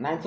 9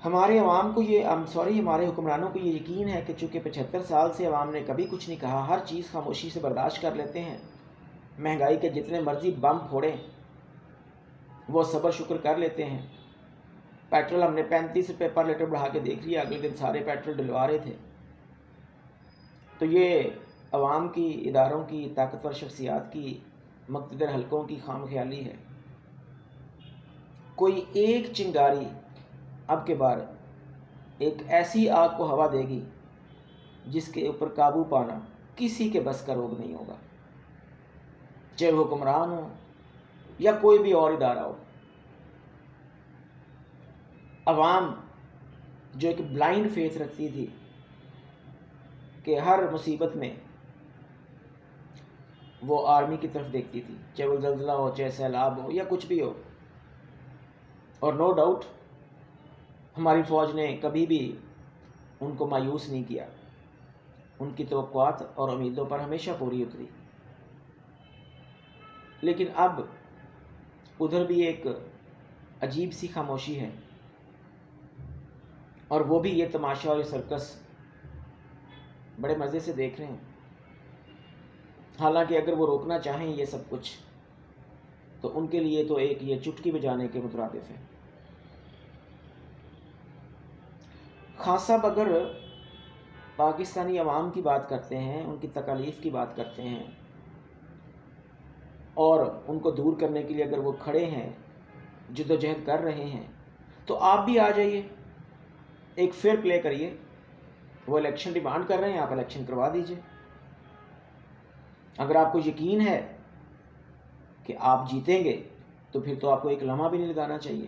ہمارے عوام کو ہمارے حکمرانوں کو یہ یقین ہے کہ چونکہ 75 سال سے عوام نے کبھی کچھ نہیں کہا، ہر چیز خاموشی سے برداشت کر لیتے ہیں، مہنگائی کے جتنے مرضی بم پھوڑیں وہ صبر شکر کر لیتے ہیں۔ پیٹرول ہم نے 35 روپے پر لیٹر بڑھا کے دیکھ لیا، اگلے دن سارے پیٹرول ڈلوا رہے تھے۔ تو یہ عوام کی، اداروں کی، طاقتور شخصیات کی، مقتدر حلقوں کی خام خیالی ہے۔ کوئی ایک چنگاری اب کے بار ایک ایسی آگ کو ہوا دے گی جس کے اوپر قابو پانا کسی کے بس کا روگ نہیں ہوگا، چاہے وہ حکمران ہو یا کوئی بھی اور ادارہ ہو۔ عوام جو ایک بلائنڈ فیتھ رکھتی تھی کہ ہر مصیبت میں وہ آرمی کی طرف دیکھتی تھی، چاہے وہ زلزلہ ہو، چاہے سیلاب ہو یا کچھ بھی ہو، اور نو ڈاؤٹ ہماری فوج نے کبھی بھی ان کو مایوس نہیں کیا، ان کی توقعات اور امیدوں پر ہمیشہ پوری اتری۔ لیکن اب ادھر بھی ایک عجیب سی خاموشی ہے، اور وہ بھی یہ تماشا اور یہ سرکس بڑے مزے سے دیکھ رہے ہیں۔ حالانکہ اگر وہ روکنا چاہیں یہ سب کچھ تو ان کے لیے تو ایک یہ چٹکی بجانے کے مترادف ہے۔ خان صاحب اگر پاکستانی عوام کی بات کرتے ہیں، ان کی تکالیف کی بات کرتے ہیں، اور ان کو دور کرنے کے لیے اگر وہ کھڑے ہیں، جدوجہد کر رہے ہیں، تو آپ بھی آ جائیے، ایک فیئر پلے کریے۔ وہ الیکشن ڈیمانڈ کر رہے ہیں، آپ الیکشن کروا دیجئے۔ اگر آپ کو یقین ہے کہ آپ جیتیں گے تو پھر تو آپ کو ایک لمحہ بھی نہیں لگانا چاہیے۔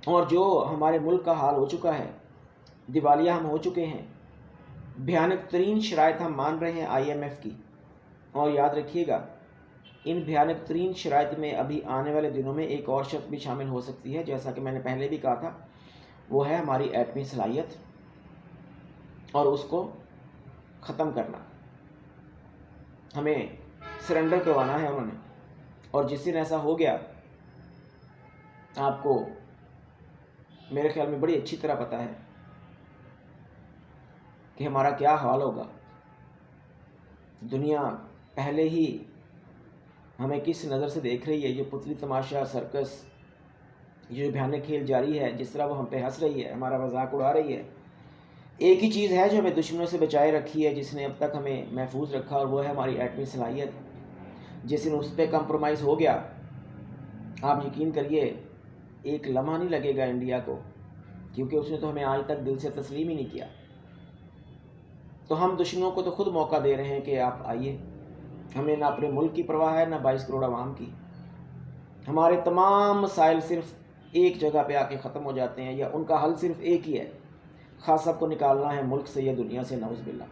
اور جو ہمارے ملک کا حال ہو چکا ہے، دیوالیہ ہم ہو چکے ہیں، بھیانک ترین شرائط ہم مان رہے ہیں IMF کی، اور یاد رکھیے گا ان بھیانک ترین شرائط میں ابھی آنے والے دنوں میں ایک اور شرط بھی شامل ہو سکتی ہے، جیسا کہ میں نے پہلے بھی کہا تھا، وہ ہے ہماری ایٹمی صلاحیت اور اس کو ختم کرنا۔ ہمیں سرنڈر کروانا ہے انہوں نے، اور جس دن ایسا ہو گیا آپ کو میرے خیال میں بڑی اچھی طرح پتہ ہے کہ ہمارا کیا حال ہوگا۔ دنیا پہلے ہی ہمیں کس نظر سے دیکھ رہی ہے، یہ پتلی تماشا، سرکس، یہ بھیانک کھیل جاری ہے، جس طرح وہ ہم پہ ہنس رہی ہے، ہمارا مذاق اڑا رہی ہے۔ ایک ہی چیز ہے جو ہمیں دشمنوں سے بچائے رکھی ہے، جس نے اب تک ہمیں محفوظ رکھا، اور وہ ہے ہماری ایٹمی صلاحیت۔ جس دن اس پہ کمپرومائز ہو گیا، آپ یقین کریے ایک لمحہ نہیں لگے گا انڈیا کو، کیونکہ اس نے تو ہمیں آج تک دل سے تسلیم ہی نہیں کیا۔ تو ہم دشمنوں کو تو خود موقع دے رہے ہیں کہ آپ آئیے۔ ہمیں نہ اپنے ملک کی پرواہ ہے، نہ 22 کروڑ عوام کی۔ ہمارے تمام مسائل صرف ایک جگہ پہ آ کے ختم ہو جاتے ہیں، یا ان کا حل صرف ایک ہی ہے، خان صاحب کو نکالنا ہے ملک سے یا دنیا سے، نعوذ باللہ۔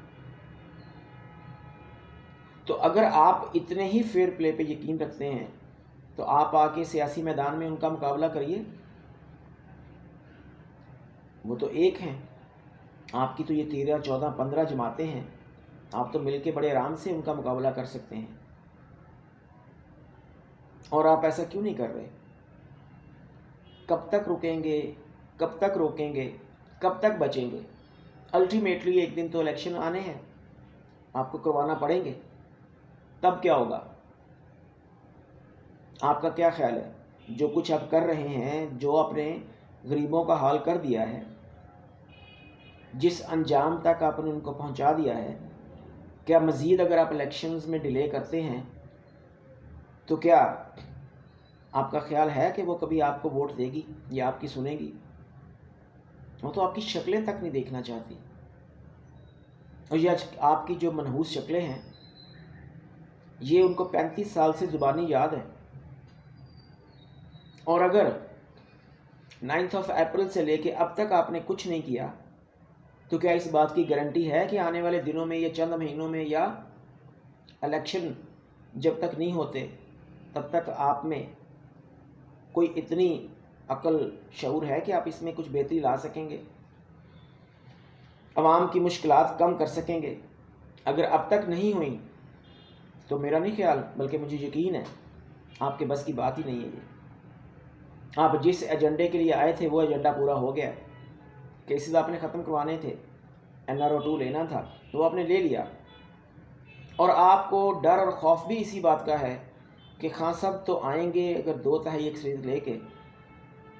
تو اگر آپ اتنے ہی فیئر پلے پہ یقین رکھتے ہیں تو آپ آ کے سیاسی میدان میں ان کا مقابلہ کریے۔ وہ تو ایک ہیں، آپ کی تو یہ 13 14 15 جماعتیں ہیں، آپ تو مل کے بڑے آرام سے ان کا مقابلہ کر سکتے ہیں، اور آپ ایسا کیوں نہیں کر رہے؟ کب تک رکیں گے؟ کب تک روکیں گے؟ کب تک بچیں گے؟ الٹیمیٹلی ایک دن تو الیکشن آنے ہیں، آپ کو کروانا پڑیں گے، تب کیا ہوگا؟ آپ کا کیا خیال ہے؟ جو کچھ آپ کر رہے ہیں، جو اپنے غریبوں کا حال کر دیا ہے، جس انجام تک آپ نے ان کو پہنچا دیا ہے، کیا مزید اگر آپ الیکشنز میں ڈیلے کرتے ہیں تو کیا آپ کا خیال ہے کہ وہ کبھی آپ کو ووٹ دے گی یا آپ کی سنے گی؟ وہ تو آپ کی شکلیں تک نہیں دیکھنا چاہتی، اور یہ آپ کی جو منحوس شکلیں ہیں یہ ان کو 35 سال سے زبانی یاد ہے۔ اور اگر 9 اپریل سے لے کے اب تک آپ نے کچھ نہیں کیا تو کیا اس بات کی گارنٹی ہے کہ آنے والے دنوں میں یا چند مہینوں میں یا الیکشن جب تک نہیں ہوتے تب تک آپ میں کوئی اتنی عقل شعور ہے کہ آپ اس میں کچھ بہتری لا سکیں گے، عوام کی مشکلات کم کر سکیں گے؟ اگر اب تک نہیں ہوئی تو میرا نہیں خیال بلکہ مجھے یقین ہے آپ کے بس کی بات ہی نہیں ہے یہ۔ آپ جس ایجنڈے کے لیے آئے تھے وہ ایجنڈا پورا ہو گیا ہے. کیسز آپ نے ختم کروانے تھے, NRO2 لینا تھا, تو وہ آپ نے لے لیا. اور آپ کو ڈر اور خوف بھی اسی بات کا ہے کہ خان صاحب تو آئیں گے اگر 2/3 اکثریت لے کے,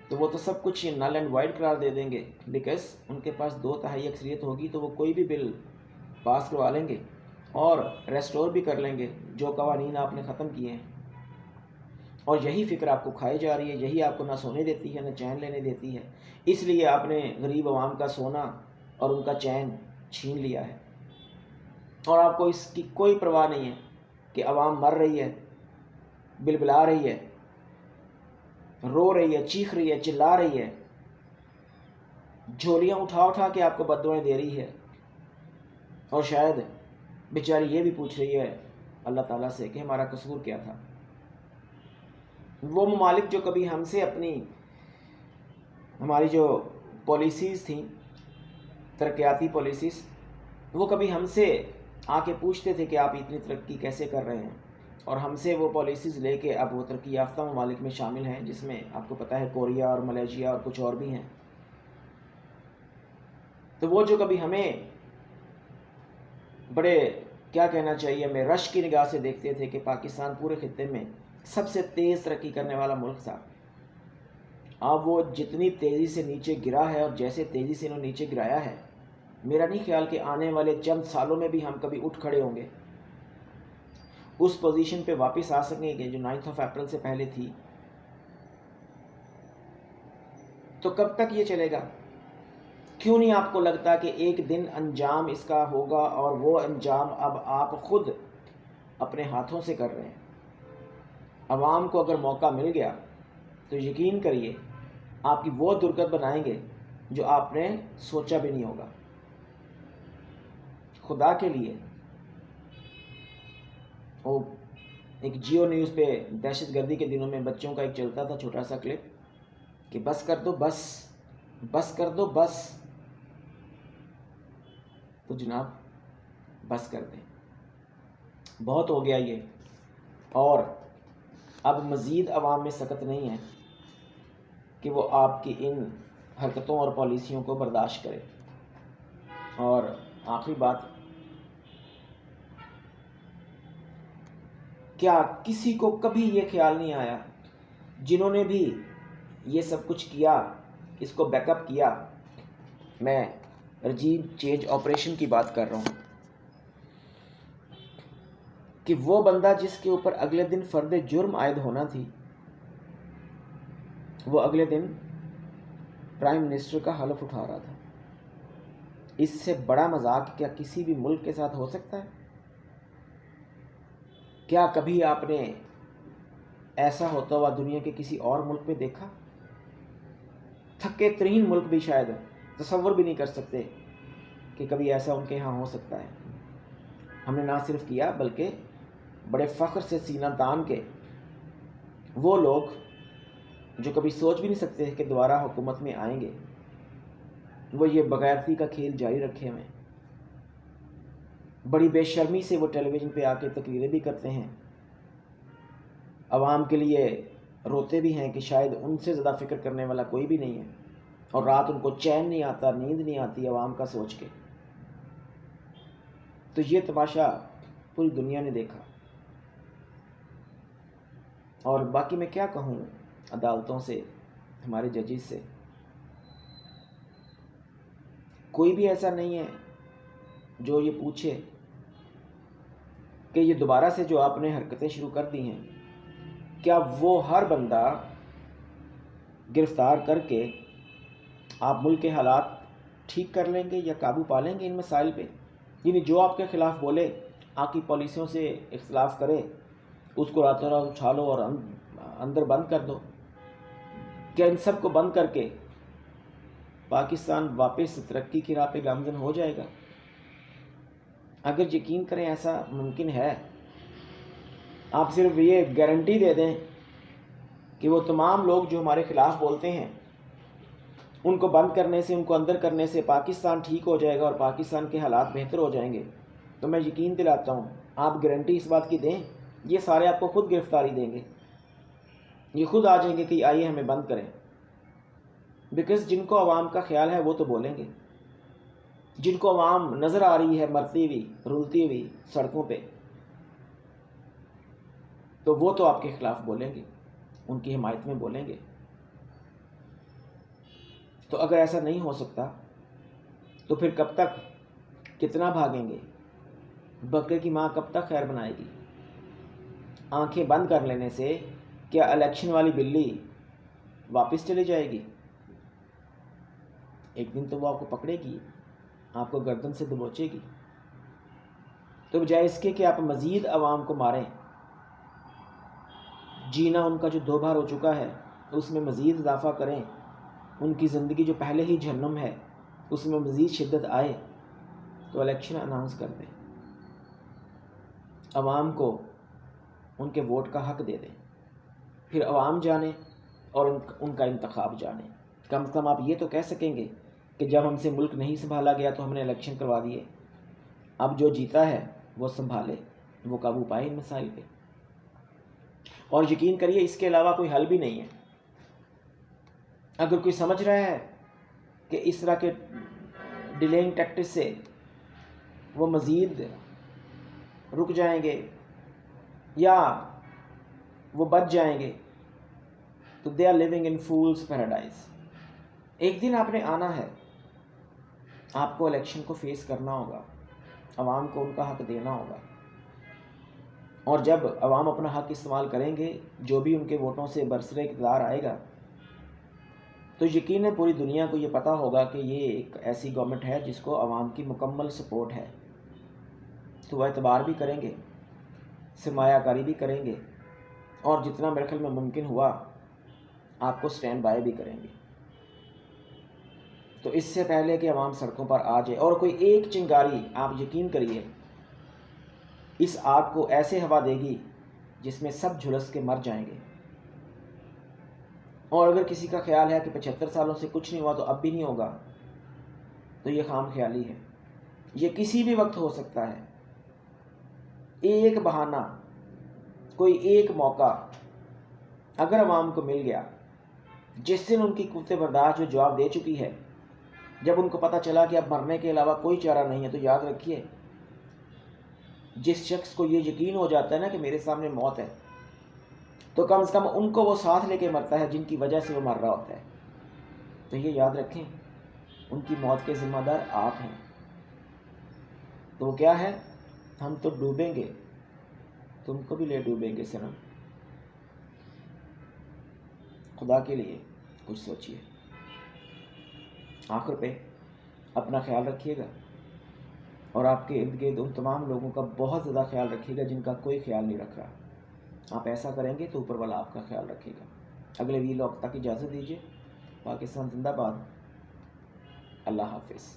تو وہ تو سب کچھ نل اینڈ وائڈ قرار دے دیں گے, بیکاز ان کے پاس 2/3 اکثریت ہوگی تو وہ کوئی بھی بل پاس کروا لیں گے اور ریسٹور بھی کر لیں گے جو قوانین آپ نے ختم کیے ہیں. اور یہی فکر آپ کو کھائی جا رہی ہے, یہی آپ کو نہ سونے دیتی ہے نہ چین لینے دیتی ہے. اس لیے آپ نے غریب عوام کا سونا اور ان کا چین چھین لیا ہے, اور آپ کو اس کی کوئی پرواہ نہیں ہے کہ عوام مر رہی ہے, بلبلا رہی ہے, رو رہی ہے, چیخ رہی ہے, چلا رہی ہے, جھولیاں اٹھا اٹھا کے آپ کو بددعائیں دے رہی ہے, اور شاید بیچاری یہ بھی پوچھ رہی ہے اللہ تعالیٰ سے کہ ہمارا قصور کیا تھا. وہ ممالک جو کبھی ہم سے ہماری جو پالیسیز تھیں, ترقیاتی پالیسیز, وہ کبھی ہم سے آ کے پوچھتے تھے کہ آپ اتنی ترقی کیسے کر رہے ہیں, اور ہم سے وہ پالیسیز لے کے اب وہ ترقی یافتہ ممالک میں شامل ہیں, جس میں آپ کو پتہ ہے کوریا اور ملیشیا اور کچھ اور بھی ہیں. تو وہ جو کبھی ہمیں بڑے کیا کہنا چاہیے ہمیں رش کی نگاہ سے دیکھتے تھے کہ پاکستان پورے خطے میں سب سے تیز ترقی کرنے والا ملک تھا, اب وہ جتنی تیزی سے نیچے گرا ہے اور جیسے تیزی سے انہوں نے نیچے گرایا ہے, میرا نہیں خیال کہ آنے والے چند سالوں میں بھی ہم کبھی اٹھ کھڑے ہوں گے, اس پوزیشن پہ واپس آ سکیں گے جو 9 اپریل سے پہلے تھی. تو کب تک یہ چلے گا؟ کیوں نہیں آپ کو لگتا کہ ایک دن انجام اس کا ہوگا, اور وہ انجام اب آپ خود اپنے ہاتھوں سے کر رہے ہیں. عوام کو اگر موقع مل گیا تو یقین کریے آپ کی وہ درگت بنائیں گے جو آپ نے سوچا بھی نہیں ہوگا. خدا کے لیے وہ ایک جیو نیوز پہ دہشت گردی کے دنوں میں بچوں کا ایک چلتا تھا چھوٹا سا کلپ کہ بس کر دو, بس کر دو, بس. تو جناب بس کر دیں, بہت ہو گیا یہ, اور اب مزید عوام میں سکت نہیں ہے کہ وہ آپ کی ان حرکتوں اور پالیسیوں کو برداشت کرے. اور آخری بات, کیا کسی کو کبھی یہ خیال نہیں آیا, جنہوں نے بھی یہ سب کچھ کیا, اس کو بیک اپ کیا, میں رجیم چینج آپریشن کی بات کر رہا ہوں, کہ وہ بندہ جس کے اوپر اگلے دن فرد جرم عائد ہونا تھی, وہ اگلے دن پرائم منسٹر کا حلف اٹھا رہا تھا. اس سے بڑا مذاق کیا کسی بھی ملک کے ساتھ ہو سکتا ہے؟ کیا کبھی آپ نے ایسا ہوتا ہوا دنیا کے کسی اور ملک میں دیکھا؟ تھکے ترین ملک بھی شاید تصور بھی نہیں کر سکتے کہ کبھی ایسا ان کے ہاں ہو سکتا ہے. ہم نے نہ صرف کیا بلکہ بڑے فخر سے سینہ تان کے وہ لوگ جو کبھی سوچ بھی نہیں سکتے کہ دوبارہ حکومت میں آئیں گے, وہ یہ بغیرتی کا کھیل جاری رکھے ہوئے. بڑی بے شرمی سے وہ ٹیلی ویژن پہ آ کے تقریریں بھی کرتے ہیں, عوام کے لیے روتے بھی ہیں کہ شاید ان سے زیادہ فکر کرنے والا کوئی بھی نہیں ہے, اور رات ان کو چین نہیں آتا, نیند نہیں آتی عوام کا سوچ کے. تو یہ تماشا پوری دنیا نے دیکھا. اور باقی میں کیا کہوں عدالتوں سے, ہمارے ججز سے, کوئی بھی ایسا نہیں ہے جو یہ پوچھے کہ یہ دوبارہ سے جو آپ نے حرکتیں شروع کر دی ہیں, کیا وہ ہر بندہ گرفتار کر کے آپ ملک کے حالات ٹھیک کر لیں گے یا قابو پا لیں گے ان مسائل پہ؟ یعنی جو آپ کے خلاف بولے, آپ کی پالیسیوں سے اختلاف کرے, اس کو راتوں رات اٹھا لو اور اندر بند کر دو. کیا ان سب کو بند کر کے پاکستان واپس ترقی کی راہ پہ گامزن ہو جائے گا؟ اگر یقین کریں ایسا ممکن ہے, آپ صرف یہ گارنٹی دے دیں کہ وہ تمام لوگ جو ہمارے خلاف بولتے ہیں ان کو بند کرنے سے, ان کو اندر کرنے سے پاکستان ٹھیک ہو جائے گا اور پاکستان کے حالات بہتر ہو جائیں گے, تو میں یقین دلاتا ہوں آپ گارنٹی اس بات کی دیں, یہ سارے آپ کو خود گرفتاری دیں گے. یہ خود آ جائیں گے کہ آئیے ہمیں بند کریں، بیکاز جن کو عوام کا خیال ہے وہ تو بولیں گے. جن کو عوام نظر آ رہی ہے مرتی ہوئی رولتی ہوئی سڑکوں پہ، تو وہ تو آپ کے خلاف بولیں گے، ان کی حمایت میں بولیں گے. تو اگر ایسا نہیں ہو سکتا تو پھر کب تک کتنا بھاگیں گے؟ بکرے کی ماں کب تک خیر بنائے گی؟ آنکھیں بند کر لینے سے کیا الیکشن والی بلی واپس چلی جائے گی؟ ایک دن تو وہ آپ کو پکڑے گی، آپ کو گردن سے دبوچے گی. تو بجائے اس کے کہ آپ مزید عوام کو ماریں، جینا ان کا جو 2 بار ہو چکا ہے اس میں مزید اضافہ کریں، ان کی زندگی جو پہلے ہی جہنم ہے اس میں مزید شدت آئے، تو الیکشن اناؤنس کر دیں، عوام کو ان کے ووٹ کا حق دے دیں، پھر عوام جانے اور ان کا انتخاب جانے. کم از کم آپ یہ تو کہہ سکیں گے کہ جب ہم سے ملک نہیں سنبھالا گیا تو ہم نے الیکشن کروا دیے، اب جو جیتا ہے وہ سنبھالے، وہ قابو پائے ان مسائل پہ. اور یقین کریے اس کے علاوہ کوئی حل بھی نہیں ہے. اگر کوئی سمجھ رہا ہے کہ اس طرح کے ڈیلینگ ٹیکٹس سے وہ مزید رک جائیں گے یا وہ بچ جائیں گے، تو they are living in fools paradise. ایک دن آپ نے آنا ہے، آپ کو الیکشن کو فیس کرنا ہوگا، عوام کو ان کا حق دینا ہوگا، اور جب عوام اپنا حق استعمال کریں گے، جو بھی ان کے ووٹوں سے برسر اقتدار آئے گا، تو یقیناً پوری دنیا کو یہ پتہ ہوگا کہ یہ ایک ایسی گورنمنٹ ہے جس کو عوام کی مکمل سپورٹ ہے. تو وہ اعتبار بھی کریں گے، سرمایہ کاری بھی کریں گے، اور جتنا میرے خیال میں ممکن ہوا آپ کو سٹینڈ بائی بھی کریں گے. تو اس سے پہلے کہ عوام سڑکوں پر آ جائے اور کوئی ایک چنگاری، آپ یقین کریے اس آگ کو ایسے ہوا دے گی جس میں سب جھلس کے مر جائیں گے. اور اگر کسی کا خیال ہے کہ 75 سالوں سے کچھ نہیں ہوا تو اب بھی نہیں ہوگا، تو یہ خام خیالی ہے. یہ کسی بھی وقت ہو سکتا ہے. ایک بہانہ، کوئی ایک موقع اگر عوام کو مل گیا، جس دن ان کی قوت برداشت جو جواب دے چکی ہے، جب ان کو پتہ چلا کہ اب مرنے کے علاوہ کوئی چارہ نہیں ہے، تو یاد رکھیے جس شخص کو یہ یقین ہو جاتا ہے نا کہ میرے سامنے موت ہے، تو کم از کم ان کو وہ ساتھ لے کے مرتا ہے جن کی وجہ سے وہ مر رہا ہوتا ہے. تو یہ یاد رکھیں، ان کی موت کے ذمہ دار آپ ہیں. تو وہ کیا ہے؟ ہم تو ڈوبیں گے، تم کو بھی لے ڈوبیں گے صنم. خدا کے لیے کچھ سوچیے. آخر پہ اپنا خیال رکھیے گا، اور آپ کے ارد گرد ان تمام لوگوں کا بہت زیادہ خیال رکھیے گا جن کا کوئی خیال نہیں رکھ رہا. آپ ایسا کریں گے تو اوپر والا آپ کا خیال رکھے گا. اگلے ویلاگ تک اجازت دیجیے. پاکستان زندہ باد. اللہ حافظ.